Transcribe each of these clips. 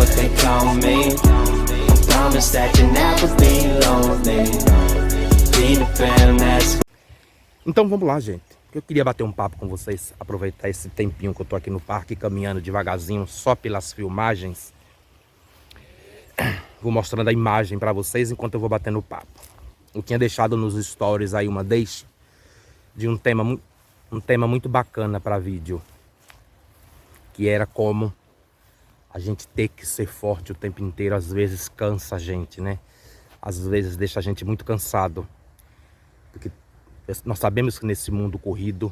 what they call me. Promise that you never be lonely. Be the fam that's... Então vamos lá, gente. Eu queria bater um papo com vocês, aproveitar esse tempinho que eu tô aqui no parque, caminhando devagarzinho, só pelas filmagens. Vou mostrando a imagem para vocês enquanto eu vou batendo o papo. Eu tinha deixado nos stories aí uma deixa de um tema muito bacana para vídeo, que era como a gente ter que ser forte o tempo inteiro. Às vezes cansa a gente, né? Às vezes deixa a gente muito cansado, porque nós sabemos que nesse mundo corrido,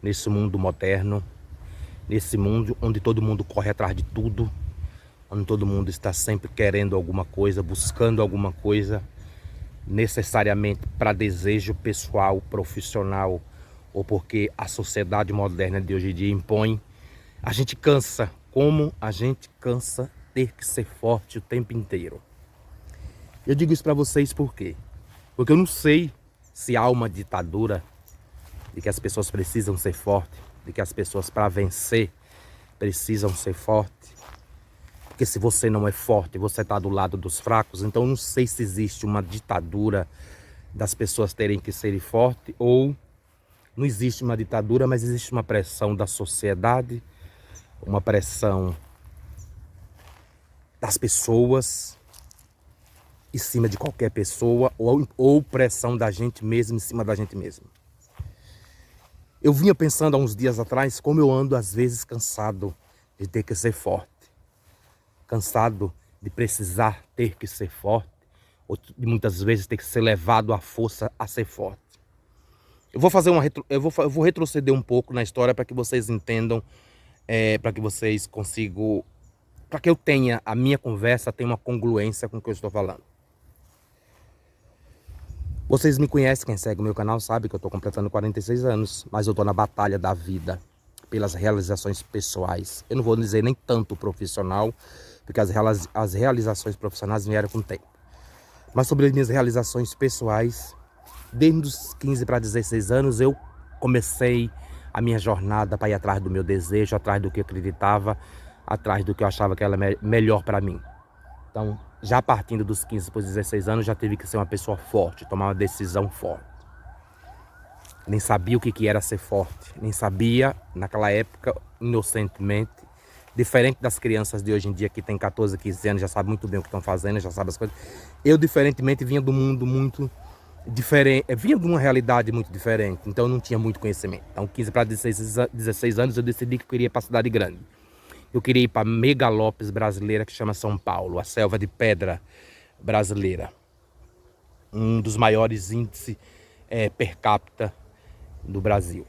nesse mundo moderno, nesse mundo onde todo mundo corre atrás de tudo, onde todo mundo está sempre querendo alguma coisa, buscando alguma coisa, necessariamente para desejo pessoal, profissional, ou porque a sociedade moderna de hoje em dia impõe, a gente cansa. Como a gente cansa ter que ser forte o tempo inteiro. Eu digo isso para vocês por quê? Porque eu não sei se há uma ditadura de que as pessoas precisam ser fortes, de que as pessoas para vencer precisam ser fortes. Porque se você não é forte, você está do lado dos fracos. Então eu não sei se existe uma ditadura das pessoas terem que ser fortes, ou não existe uma ditadura, mas existe uma pressão da sociedade, uma pressão das pessoas em cima de qualquer pessoa, ou pressão da gente mesmo em cima da gente mesmo. Eu vinha pensando há uns dias atrás como eu ando às vezes cansado de ter que ser forte, cansado de precisar ter que ser forte, ou de muitas vezes ter que ser levado à força a ser forte. Eu vou retroceder um pouco na história para que vocês entendam, para que vocês consigam, para que eu tenha, a minha conversa tenha uma congruência com o que eu estou falando. Vocês me conhecem, quem segue o meu canal sabe que eu estou completando 46 anos, mas eu estou na batalha da vida pelas realizações pessoais. Eu não vou dizer nem tanto profissional, porque as realizações profissionais vieram com o tempo. Mas sobre as minhas realizações pessoais, desde os 15 para 16 anos, eu comecei a minha jornada para ir atrás do meu desejo, atrás do que eu acreditava, atrás do que eu achava que era melhor para mim. Então, já partindo dos 15 para os 16 anos, já tive que ser uma pessoa forte, tomar uma decisão forte. Nem sabia o que era ser forte, nem sabia, naquela época, inocentemente, diferente das crianças de hoje em dia que tem 14, 15 anos, já sabem muito bem o que estão fazendo, já sabem as coisas. Eu, diferentemente, vinha do mundo muito diferente, vinha de uma realidade muito diferente, então eu não tinha muito conhecimento. Então 15 para 16 anos eu decidi que eu queria ir para a cidade grande. Eu queria ir para a megalópolis brasileira que chama São Paulo, a selva de pedra brasileira. Um dos maiores índices per capita do Brasil.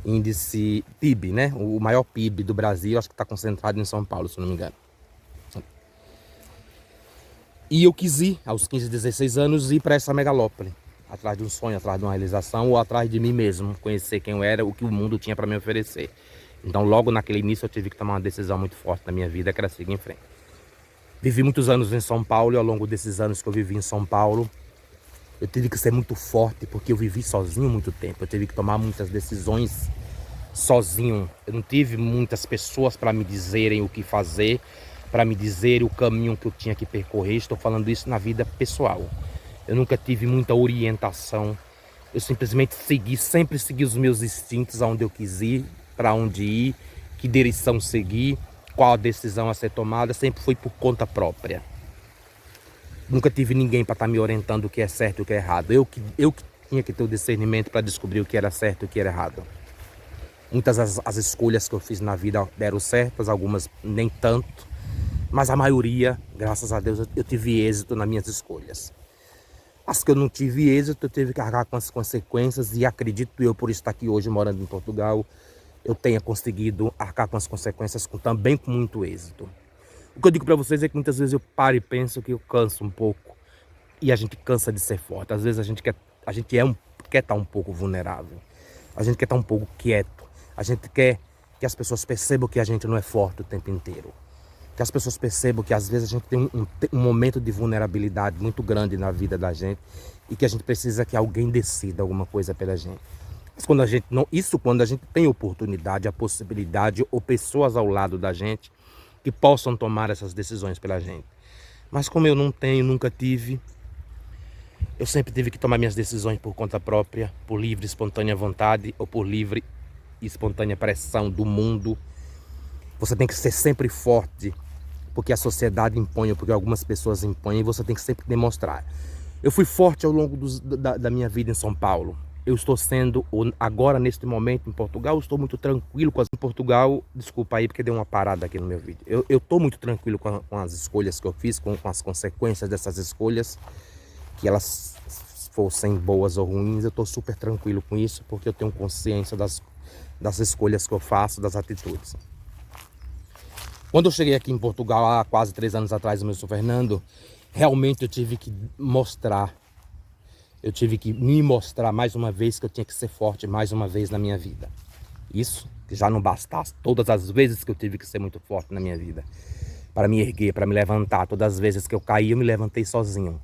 Índice PIB, né? O maior PIB do Brasil, acho que está concentrado em São Paulo, se não me engano. E eu quis ir, aos 15, 16 anos, ir para essa megalópole, atrás de um sonho, atrás de uma realização, ou atrás de mim mesmo, conhecer quem eu era, o que o mundo tinha para me oferecer. Então, logo naquele início, eu tive que tomar uma decisão muito forte na minha vida, que era seguir em frente. Vivi muitos anos em São Paulo, e ao longo desses anos que eu vivi em São Paulo, eu tive que ser muito forte, porque eu vivi sozinho muito tempo. Eu tive que tomar muitas decisões sozinho. Eu não tive muitas pessoas para me dizerem o que fazer, para me dizer o caminho que eu tinha que percorrer. Estou falando isso na vida pessoal. Eu nunca tive muita orientação. Eu simplesmente sempre segui os meus instintos, aonde eu quis ir, para onde ir, que direção seguir, qual a decisão a ser tomada. Sempre foi por conta própria. Nunca tive ninguém para estar me orientando o que é certo e o que é errado. Eu que tinha que ter o discernimento para descobrir o que era certo e o que era errado. Muitas as escolhas que eu fiz na vida deram certas, algumas nem tanto. Mas a maioria, graças a Deus, eu tive êxito nas minhas escolhas. As que eu não tive êxito, eu tive que arcar com as consequências, e acredito eu, por estar aqui hoje morando em Portugal, eu tenha conseguido arcar com as consequências também com muito êxito. O que eu digo para vocês é que muitas vezes eu paro e penso que eu canso um pouco, e a gente cansa de ser forte. Às vezes a gente quer estar um pouco vulnerável, a gente quer estar um pouco quieto, a gente quer que as pessoas percebam que a gente não é forte o tempo inteiro. Que as pessoas percebam que às vezes a gente tem um momento de vulnerabilidade muito grande na vida da gente, e que a gente precisa que alguém decida alguma coisa pela gente. Mas quando a gente tem oportunidade, a possibilidade, ou pessoas ao lado da gente que possam tomar essas decisões pela gente. Mas como eu não tenho, nunca tive, eu sempre tive que tomar minhas decisões por conta própria, por livre e espontânea vontade ou por livre e espontânea pressão do mundo. Você tem que ser sempre forte, porque a sociedade impõe, ou porque algumas pessoas impõem, e você tem que sempre demonstrar. Eu fui forte ao longo da minha vida em São Paulo. Eu estou sendo, agora neste momento em Portugal, eu estou muito tranquilo com as... Em Portugal, desculpa aí porque deu uma parada aqui no meu vídeo. Eu estou muito tranquilo com as escolhas que eu fiz, com as consequências dessas escolhas, que elas fossem boas ou ruins, eu estou super tranquilo com isso, porque eu tenho consciência das escolhas que eu faço, das atitudes. Quando eu cheguei aqui em Portugal, há quase 3 anos atrás, eu sou Fernando, realmente eu tive que mostrar, eu tive que me mostrar mais uma vez que eu tinha que ser forte mais uma vez na minha vida. Isso que já não bastasse todas as vezes que eu tive que ser muito forte na minha vida, para me erguer, para me levantar. Todas as vezes que eu caí, eu me levantei sozinho.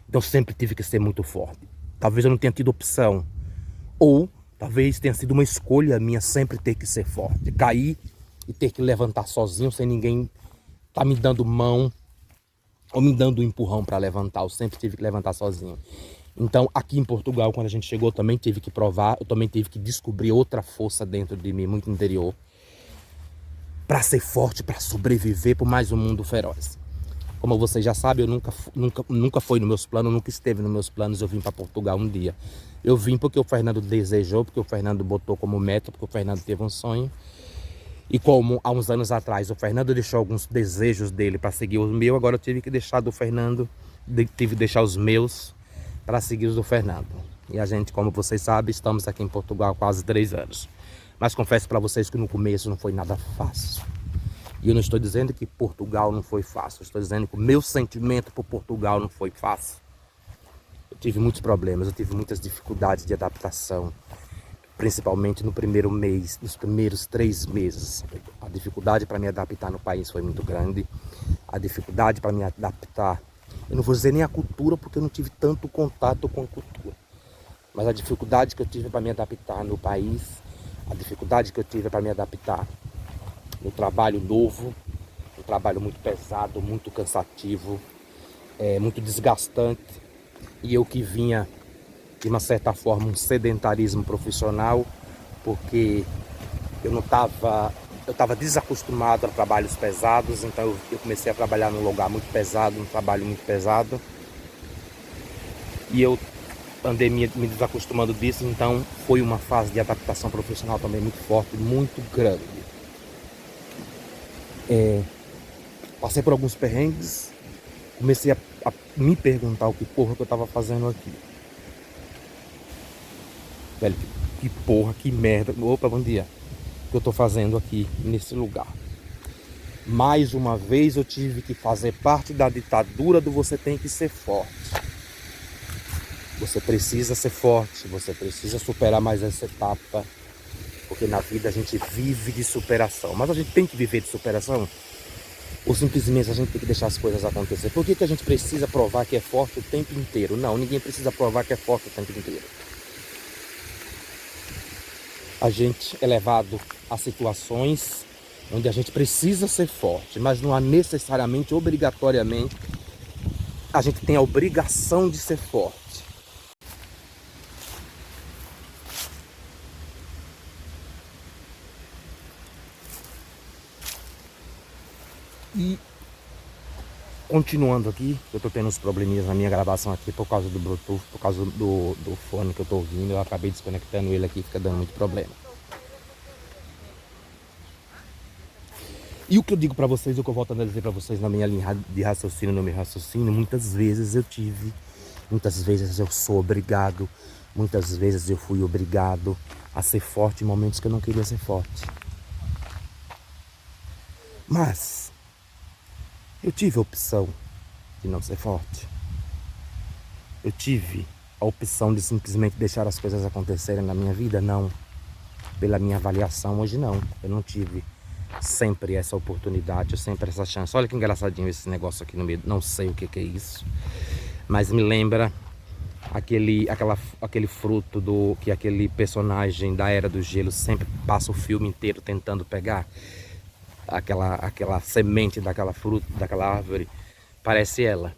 Então eu sempre tive que ser muito forte. Talvez eu não tenha tido opção, ou talvez tenha sido uma escolha minha sempre ter que ser forte, cair e ter que levantar sozinho, sem ninguém tá me dando mão ou me dando um empurrão para levantar. Eu sempre tive que levantar sozinho. Então aqui em Portugal, quando a gente chegou, eu também tive que provar, eu também tive que descobrir outra força dentro de mim, muito interior, para ser forte, para sobreviver por mais um mundo feroz. Como vocês já sabem, eu nunca foi nos meus planos, nunca esteve nos meus planos eu vim para Portugal um dia. Eu vim porque o Fernando desejou, porque o Fernando botou como meta, porque o Fernando teve um sonho. E como há uns anos atrás o Fernando deixou alguns desejos dele para seguir os meus, agora eu tive que deixar do Fernando, tive que deixar os meus para seguir os do Fernando. E a gente, como vocês sabem, estamos aqui em Portugal há quase 3 anos. Mas confesso para vocês que no começo não foi nada fácil. E eu não estou dizendo que Portugal não foi fácil, eu estou dizendo que o meu sentimento por Portugal não foi fácil. Eu tive muitos problemas, eu tive muitas dificuldades de adaptação. Principalmente no primeiro mês, nos primeiros 3 meses. A dificuldade para me adaptar no país foi muito grande. A dificuldade para me adaptar, eu não vou dizer nem a cultura, porque eu não tive tanto contato com a cultura. Mas a dificuldade que eu tive para me adaptar no país, a dificuldade que eu tive para me adaptar no trabalho novo, um trabalho muito pesado, muito cansativo, muito desgastante. E eu que vinha de uma certa forma um sedentarismo profissional, porque eu estava desacostumado a trabalhos pesados, então eu comecei a trabalhar num lugar muito pesado, um trabalho muito pesado, e eu andei me desacostumando disso, então foi uma fase de adaptação profissional também muito forte, muito grande. Passei por alguns perrengues, comecei a me perguntar o que porra que eu estava fazendo aqui. Velho, que porra, que merda, opa, bom dia, que eu tô fazendo aqui nesse lugar. Mais uma vez eu tive que fazer parte da ditadura do você tem que ser forte. Você precisa ser forte, você precisa superar mais essa etapa, porque na vida a gente vive de superação. Mas a gente tem que viver de superação? Ou simplesmente a gente tem que deixar as coisas acontecer? Por que a gente precisa provar que é forte o tempo inteiro? Não, ninguém precisa provar que é forte o tempo inteiro. A gente é levado a situações onde a gente precisa ser forte, mas não há necessariamente, obrigatoriamente, a gente tem a obrigação de ser forte. E continuando aqui, eu tô tendo uns probleminhas na minha gravação aqui por causa do Bluetooth, por causa do fone que eu tô ouvindo. Eu acabei desconectando ele aqui, fica dando muito problema. E o que eu digo pra vocês, o que eu volto a dizer pra vocês na minha linha de raciocínio, no meu raciocínio, muitas vezes eu sou obrigado, muitas vezes eu fui obrigado a ser forte em momentos que eu não queria ser forte. Mas eu tive a opção de não ser forte. Eu tive a opção de simplesmente deixar as coisas acontecerem na minha vida? Não. Pela minha avaliação, hoje não. Eu não tive sempre essa oportunidade, sempre essa chance. Olha que engraçadinho esse negócio aqui no meio. Não sei o que é isso. Mas me lembra aquele fruto que aquele personagem da Era do Gelo sempre passa o filme inteiro tentando pegar. aquela semente daquela fruta, daquela árvore, parece ela.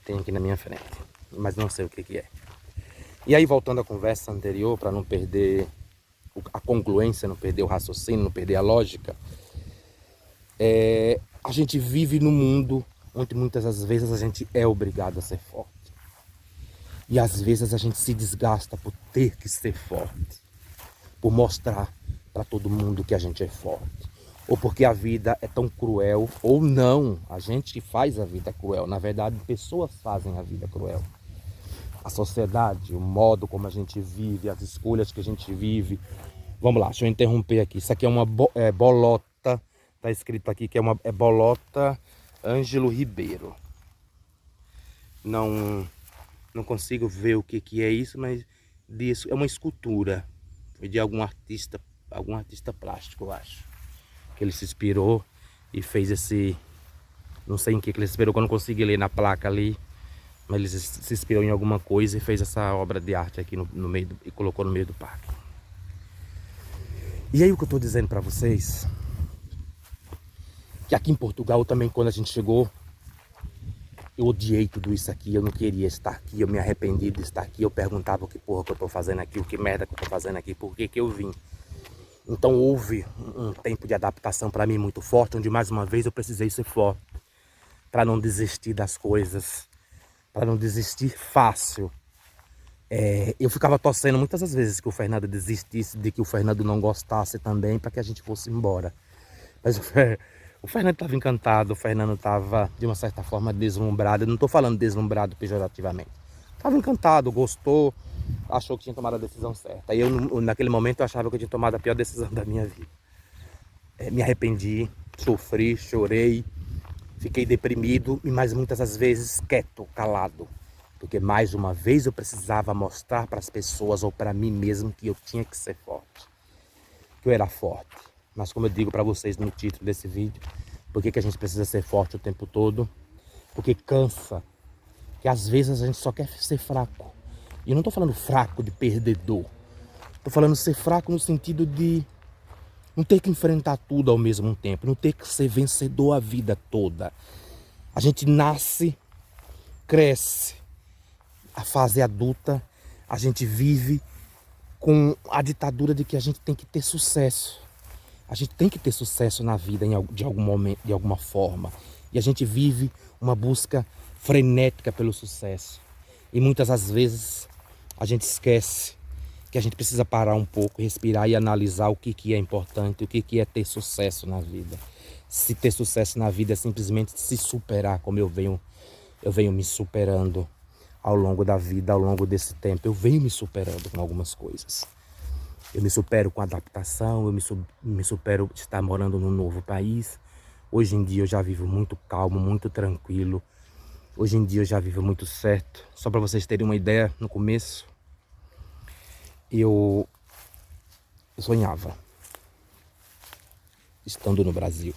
Tem aqui na minha frente, mas não sei o que que é. E aí, voltando à conversa anterior, para não perder a congruência, não perder o raciocínio, não perder a lógica, a gente vive num mundo onde muitas das vezes a gente é obrigado a ser forte. E às vezes a gente se desgasta por ter que ser forte, por mostrar para todo mundo que a gente é forte. Ou porque a vida é tão cruel, ou não, a gente que faz a vida cruel. Na verdade, pessoas fazem a vida cruel. A sociedade, o modo como a gente vive, as escolhas que a gente vive. Vamos lá, deixa eu interromper aqui. Isso aqui é uma bolota, tá escrito aqui que é bolota Ângelo Ribeiro. Não consigo ver o que que é isso, mas disso é uma escultura de algum artista plástico, eu acho. Que ele se inspirou e fez esse... Não sei em que ele se inspirou, que eu não consegui ler na placa ali. Mas ele se inspirou em alguma coisa e fez essa obra de arte aqui no meio e colocou no meio do parque. E aí o que eu estou dizendo para vocês, que aqui em Portugal também, quando a gente chegou, eu odiei tudo isso aqui, eu não queria estar aqui, eu me arrependi de estar aqui, eu perguntava o que porra que eu estou fazendo aqui, o que merda que eu estou fazendo aqui, por que que eu vim. Então houve um tempo de adaptação para mim muito forte, onde mais uma vez eu precisei ser forte, para não desistir das coisas, para não desistir fácil. Eu ficava torcendo muitas das vezes que o Fernando desistisse, de que o Fernando não gostasse também, para que a gente fosse embora. Mas o Fernando estava encantado, o Fernando estava de uma certa forma deslumbrado. Eu não estou falando deslumbrado pejorativamente. Estava encantado, gostou, achou que tinha tomado a decisão certa. E eu, naquele momento, eu achava que eu tinha tomado a pior decisão da minha vida. Me arrependi, sofri, chorei, fiquei deprimido, mas muitas das vezes quieto, calado. Porque mais uma vez eu precisava mostrar para as pessoas ou para mim mesmo que eu tinha que ser forte. Que eu era forte. Mas como eu digo para vocês no título desse vídeo, por que a gente precisa ser forte o tempo todo? Porque cansa. Que às vezes a gente só quer ser fraco. E eu não estou falando fraco de perdedor. Estou falando ser fraco no sentido de não ter que enfrentar tudo ao mesmo tempo. Não ter que ser vencedor a vida toda. A gente nasce, cresce. A fase adulta, a gente vive com a ditadura de que a gente tem que ter sucesso. A gente tem que ter sucesso na vida de algum momento, de alguma forma. E a gente vive uma busca frenética pelo sucesso. E muitas das vezes a gente esquece que a gente precisa parar um pouco, respirar e analisar o que é importante, o que é ter sucesso na vida. Se ter sucesso na vida é simplesmente se superar, como eu venho me superando ao longo da vida, ao longo desse tempo. Eu venho me superando com algumas coisas. Eu me supero com adaptação, eu me supero estar morando num novo país. Hoje em dia eu já vivo muito calmo, muito tranquilo. Hoje em dia eu já vivo muito certo. Só para vocês terem uma ideia, no começo eu sonhava estando no Brasil.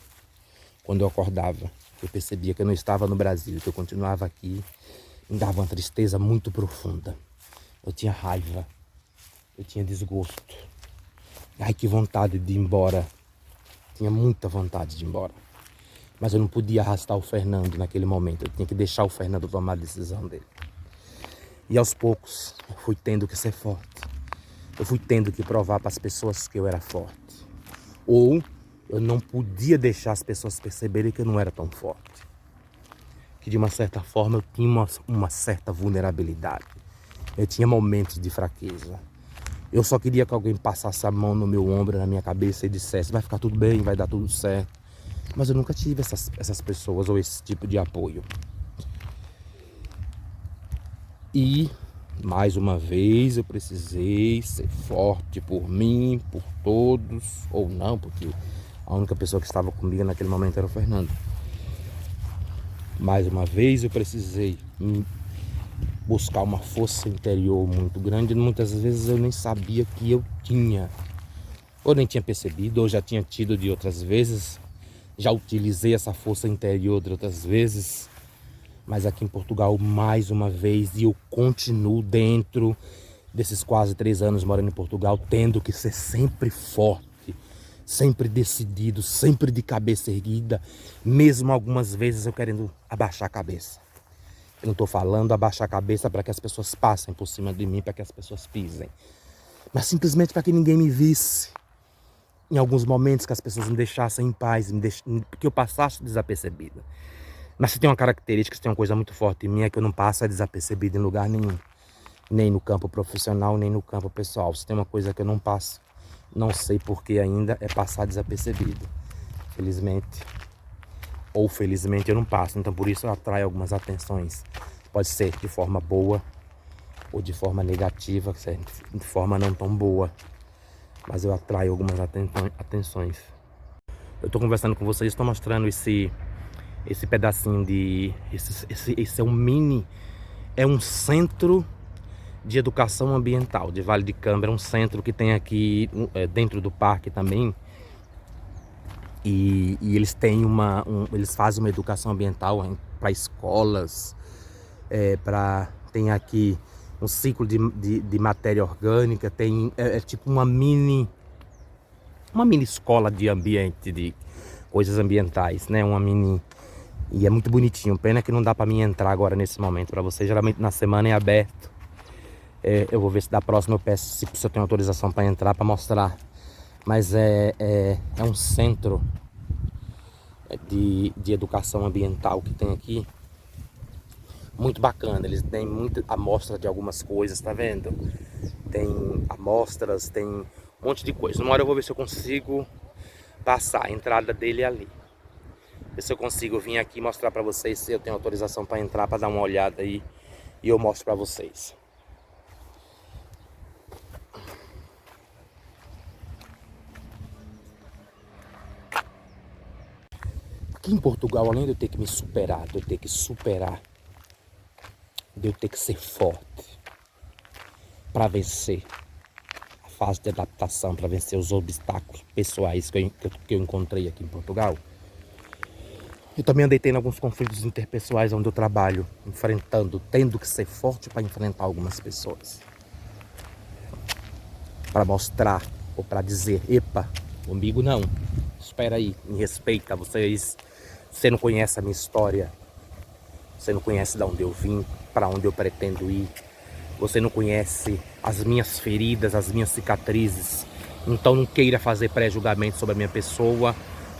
Quando eu acordava, eu percebia que eu não estava no Brasil, que eu continuava aqui, me dava uma tristeza muito profunda. Eu tinha raiva. Eu tinha desgosto. Ai, que vontade de ir embora. Tinha muita vontade de ir embora. Mas eu não podia arrastar o Fernando naquele momento. Eu tinha que deixar o Fernando tomar a decisão dele. E aos poucos, eu fui tendo que ser forte. Eu fui tendo que provar para as pessoas que eu era forte. Ou eu não podia deixar as pessoas perceberem que eu não era tão forte. Que de uma certa forma eu tinha uma certa vulnerabilidade. Eu tinha momentos de fraqueza. Eu só queria que alguém passasse a mão no meu ombro, na minha cabeça e dissesse: vai ficar tudo bem, vai dar tudo certo. Mas eu nunca tive essas pessoas ou esse tipo de apoio. E, mais uma vez, eu precisei ser forte por mim, por todos, ou não, porque a única pessoa que estava comigo naquele momento era o Fernando. Mais uma vez eu precisei buscar uma força interior muito grande. Muitas vezes eu nem sabia que eu tinha, ou nem tinha percebido, ou já tinha tido de outras vezes. Já utilizei essa força interior de outras vezes. Mas aqui em Portugal, mais uma vez, e eu continuo dentro desses quase 3 anos morando em Portugal, tendo que ser sempre forte. sempre decidido, sempre de cabeça erguida, mesmo algumas vezes eu querendo abaixar a cabeça. Eu não estou falando abaixar a cabeça para que as pessoas passem por cima de mim, para que as pessoas pisem, mas simplesmente para que ninguém me visse. Em alguns momentos que as pessoas me deixassem em paz, que eu passasse desapercebido. Mas se tem uma característica, se tem uma coisa muito forte em mim, é que eu não passo desapercebido em lugar nenhum. Nem no campo profissional, nem no campo pessoal. Se tem uma coisa que eu não passo, não sei porquê ainda, é passar desapercebido. Felizmente ou felizmente eu não passo, então por isso eu atraio algumas atenções. Pode ser de forma boa ou de forma negativa, de forma não tão boa, mas eu atraio algumas atenções. Eu estou conversando com vocês, estou mostrando esse pedacinho de... Esse é um mini... É um centro de educação ambiental de Vale de Câmara, um centro que tem aqui dentro do parque também. E eles têm eles fazem uma educação ambiental para escolas, tem aqui um ciclo de matéria orgânica, tem tipo uma mini escola de ambiente, de coisas ambientais, né? E é muito bonitinho. Pena que não dá para mim entrar agora nesse momento para vocês. Geralmente na semana é aberto. Eu vou ver se da próxima eu peço se eu tenho autorização para entrar, para mostrar. Mas é um centro de educação ambiental que tem aqui. Muito bacana. Eles têm muita amostra de algumas coisas, tá vendo? Tem amostras, tem um monte de coisa. Uma hora eu vou ver se eu consigo passar. A entrada dele é ali. Ver se eu consigo vir aqui mostrar para vocês se eu tenho autorização para entrar, para dar uma olhada aí. E eu mostro para vocês. Aqui em Portugal, além de eu ter que me superar, de eu ter que ser forte para vencer a fase de adaptação, para vencer os obstáculos pessoais que eu encontrei aqui em Portugal, eu também andei tendo alguns conflitos interpessoais onde eu trabalho, tendo que ser forte para enfrentar algumas pessoas. Para mostrar ou para dizer, epa, comigo não, espera aí, me respeita, você não conhece a minha história, você não conhece de onde eu vim, para onde eu pretendo ir, você não conhece as minhas feridas, as minhas cicatrizes, então não queira fazer pré-julgamento sobre a minha pessoa,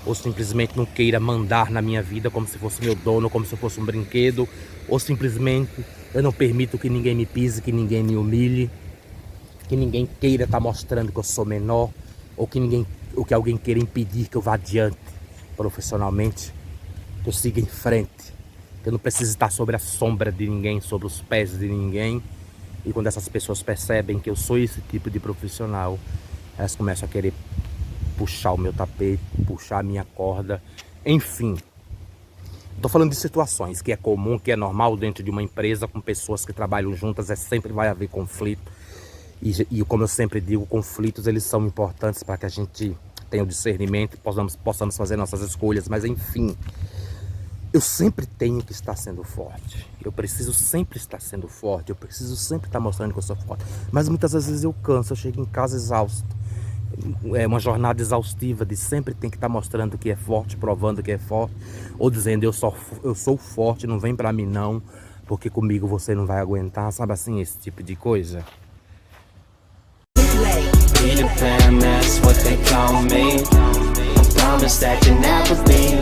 ou simplesmente não queira mandar na minha vida como se fosse meu dono, como se eu fosse um brinquedo, ou simplesmente eu não permito que ninguém me pise, que ninguém me humilhe, que ninguém queira estar mostrando que eu sou menor, ou que alguém queira impedir que eu vá adiante profissionalmente, que eu siga em frente, que eu não preciso estar sobre a sombra de ninguém, sobre os pés de ninguém. E quando essas pessoas percebem que eu sou esse tipo de profissional, elas começam a querer puxar o meu tapete, puxar a minha corda, enfim. Estou falando de situações que é comum, que é normal dentro de uma empresa com pessoas que trabalham juntas, sempre vai haver conflito. E como eu sempre digo, conflitos eles são importantes para que a gente tenha o discernimento, possamos fazer nossas escolhas, mas enfim. Eu sempre tenho que estar sendo forte. Eu preciso sempre estar sendo forte. Eu preciso sempre estar mostrando que eu sou forte. Mas muitas vezes eu canso, eu chego em casa exausto. É uma jornada exaustiva de sempre ter que estar mostrando que é forte, provando que é forte. Ou dizendo eu sou forte, não vem pra mim não, porque comigo você não vai aguentar. Sabe assim, esse tipo de coisa. Peter Pan, that's what they call me. I promise that you'll never be